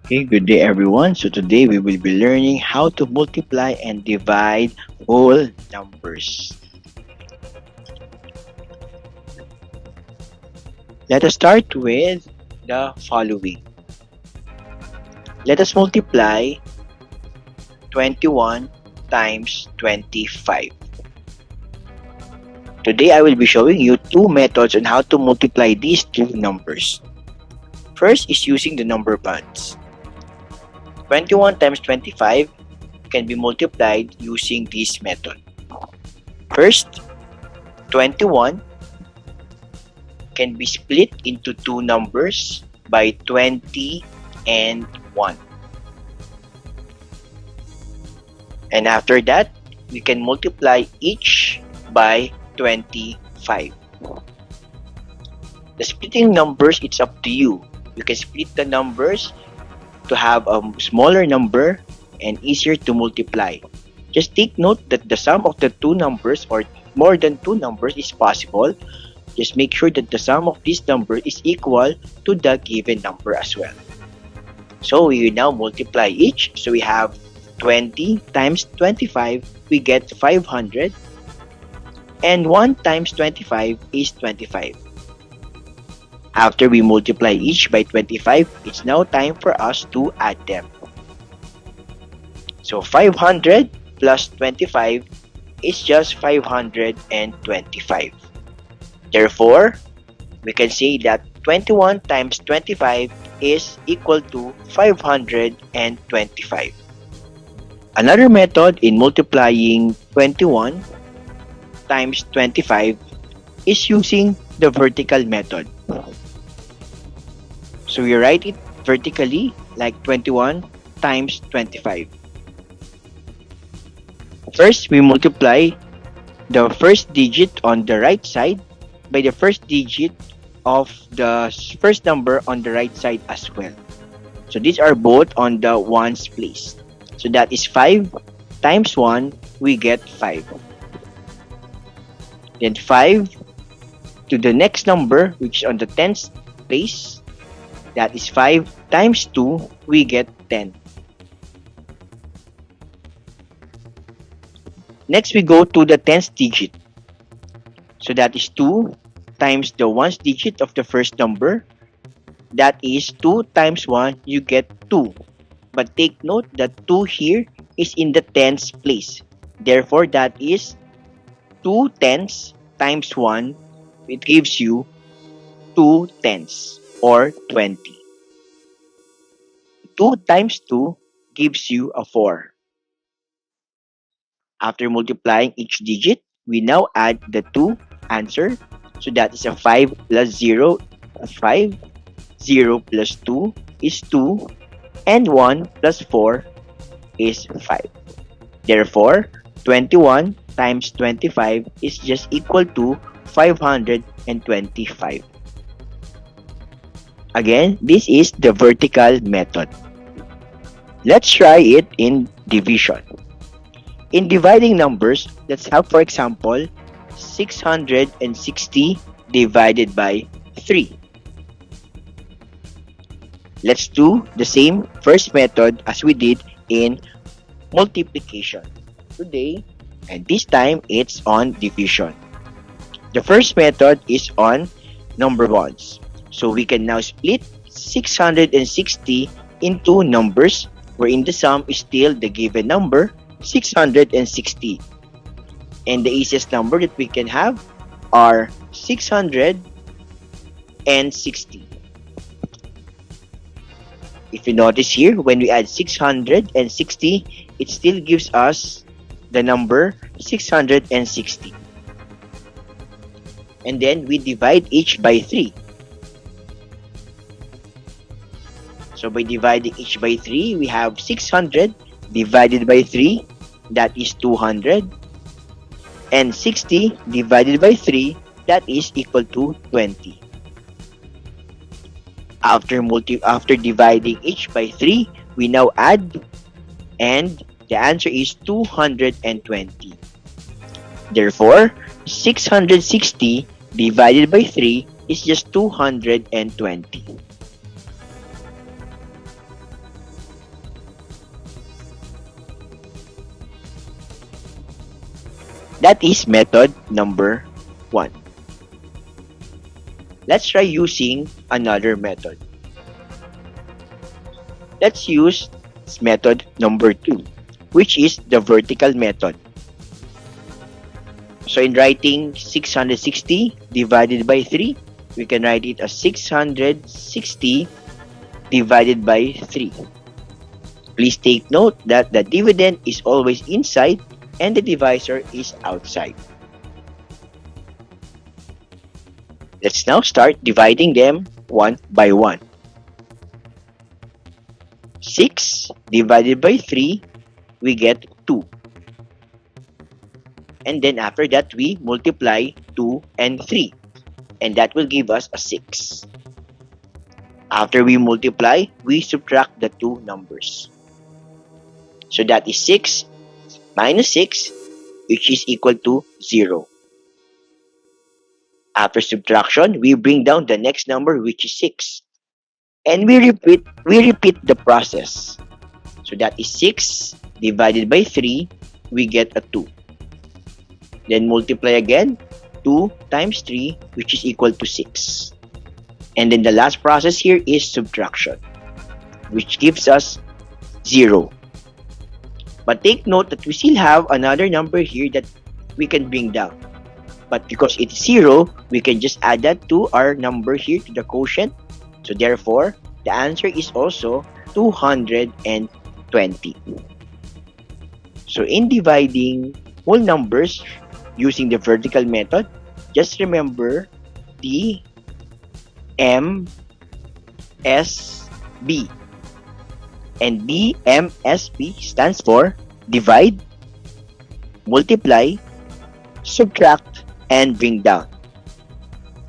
Okay, good day everyone. So today we will be learning how to multiply and divide whole numbers. Let us start with the following. Let us multiply 21 times 25. Today I will be showing you two methods on how to multiply these two numbers. First is using the number bonds. 21 times 25 can be multiplied using this method. First, 21 can be split into two numbers by 20 and 1. And after that, we can multiply each by 25. The splitting numbers, it's up to you. You can split the numbers to have a smaller number and easier to multiply. Just take note that the sum of the two numbers or more than two numbers is possible. Just make sure that the sum of this number is equal to the given number as well. So we now multiply each. So we have 20 times 25, we get 500. And 1 times 25 is 25. After we multiply each by 25, it's now time for us to add them. So 500 plus 25 is just 525. Therefore, we can say that 21 times 25 is equal to 525. Another method in multiplying 21 times 25 is using the vertical method. So we write it vertically like 21 times 25. First, we multiply the first digit on the right side by the first digit of the first number on the right side as well. So these are both on the ones place. So that is 5 times 1, we get 5. Then 5 to the next number, which is on the tens place. That is 5 times 2, we get 10. Next, we go to the tens digit. So that is 2 times the ones digit of the first number. That is 2 times 1, you get 2. But take note that 2 here is in the tens place. Therefore, that is 2 tens times 1. It gives you 2 tens or 20. 2 times 2 gives you a 4. After multiplying each digit, we now add the 2 answer. So that is a 5 plus 0, 5. 0 plus 2 is 2. And 1 plus 4 is 5. Therefore, 21 times 25 is just equal to 525. Again, this is the vertical method. Let's try it in division. In dividing numbers, let's have, for example, 660 divided by 3. Let's do the same first method as we did in multiplication today, and this time it's on division. The first method is on number bonds. So we can now split 660 into numbers wherein the sum is still the given number 660. And the easiest number that we can have are 660. If you notice here, when we add 660, it still gives us the number 660. And then we divide each by 3. So by dividing each by 3, we have 600 divided by 3, that is 200. And 60 divided by 3, that is equal to 20. After dividing each by 3, we now add, and the answer is 220. Therefore, 660 divided by 3 is just 220. That is method number 1. Let's try using another method. Let's use method number 2, which is the vertical method. So in writing 660 divided by 3, we can write it as 660 divided by 3. Please take note that the dividend is always inside and the divisor is outside. Let's now start dividing them one by one. 6 divided by 3, we get 2. And then after that, we multiply 2 and 3. And that will give us a 6. After we multiply, we subtract the two numbers. So that is 6 minus 6, which is equal to 0. After subtraction, we bring down the next number, which is 6. And we repeat the process. So that is 6 divided by 3, we get a 2. Then multiply again, 2 times 3, which is equal to 6. And then the last process here is subtraction, which gives us 0. But take note that we still have another number here that we can bring down. But because it's 0, we can just add that to our number here, to the quotient. So therefore, the answer is also 220. So in dividing whole numbers using the vertical method, just remember the MSB. And DMSB stands for divide, multiply, subtract, and bring down.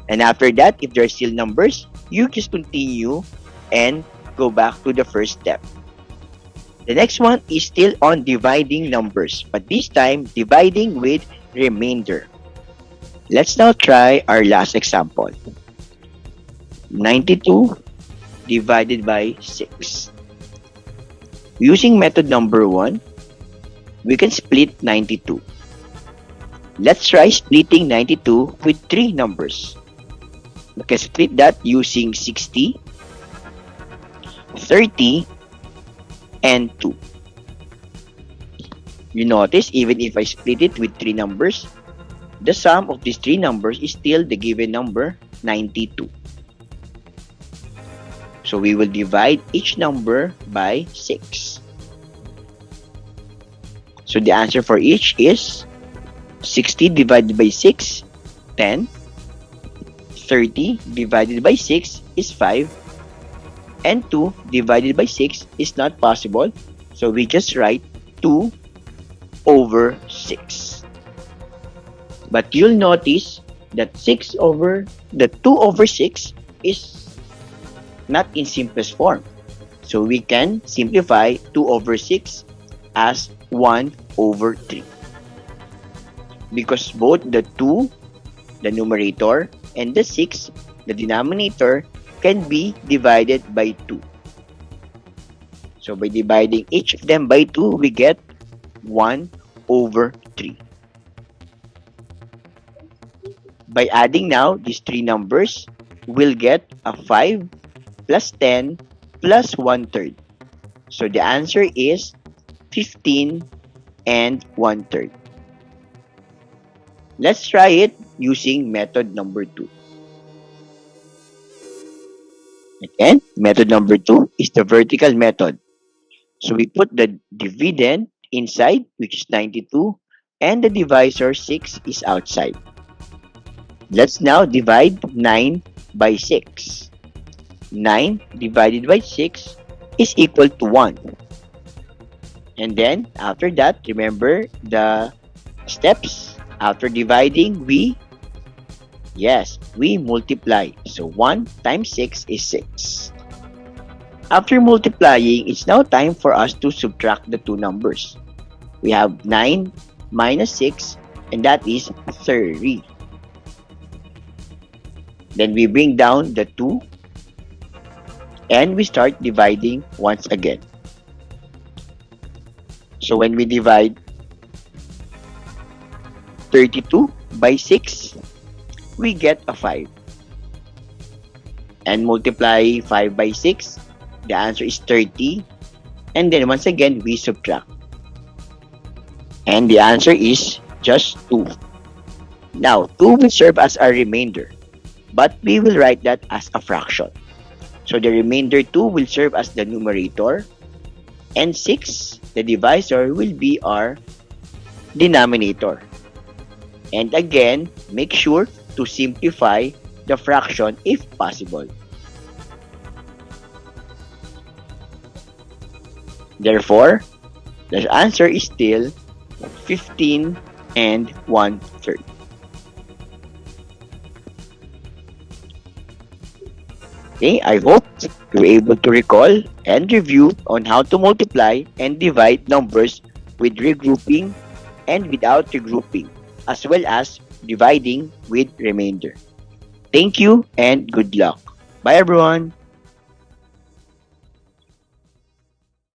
And after that, if there are still numbers, you just continue and go back to the first step. The next one is still on dividing numbers, but this time dividing with remainder. Let's now try our last example. 92 divided by 6. Using method number 1, we can split 92. Let's try splitting 92 with 3 numbers. We can split that using 60, 30, and 2. You notice, even if I split it with 3 numbers, the sum of these 3 numbers is still the given number, 92. So we will divide each number by 6. So the answer for each is 60 divided by 6, 10. 30 divided by 6 is 5. And 2 divided by 6 is not possible. So we just write 2 over 6. But you'll notice that 2 over 6 is not in simplest form. So we can simplify 2 over 6 as 1 over 3. Because both the 2, the numerator, and the 6, the denominator, can be divided by 2. So by dividing each of them by 2, we get 1 over 3. By adding now these 3 numbers, we'll get a 5 plus 10 plus 1/3. So the answer is 15 and 1/3. Let's try it using method number 2. Again, method number 2 is the vertical method. So we put the dividend inside, which is 92, and the divisor 6 is outside. Let's now divide 9 by 6. 9 divided by 6 is equal to 1. And then, after that, remember the steps. After dividing, we multiply. So 1 times 6 is 6. After multiplying, it's now time for us to subtract the two numbers. We have 9 minus 6, and that is 30. Then we bring down the 2, and we start dividing once again. So when we divide 32 by 6, we get a 5. And multiply 5 by 6, the answer is 30. And then once again, we subtract. And the answer is just 2. Now, 2 will serve as our remainder, but we will write that as a fraction. So the remainder 2 will serve as the numerator, and 6, the divisor, will be our denominator. And again, make sure to simplify the fraction if possible. Therefore, the answer is still 15 and 1/3. Okay, I hope you were able to recall and review on how to multiply and divide numbers with regrouping and without regrouping, as well as dividing with remainder. Thank you and good luck. Bye everyone.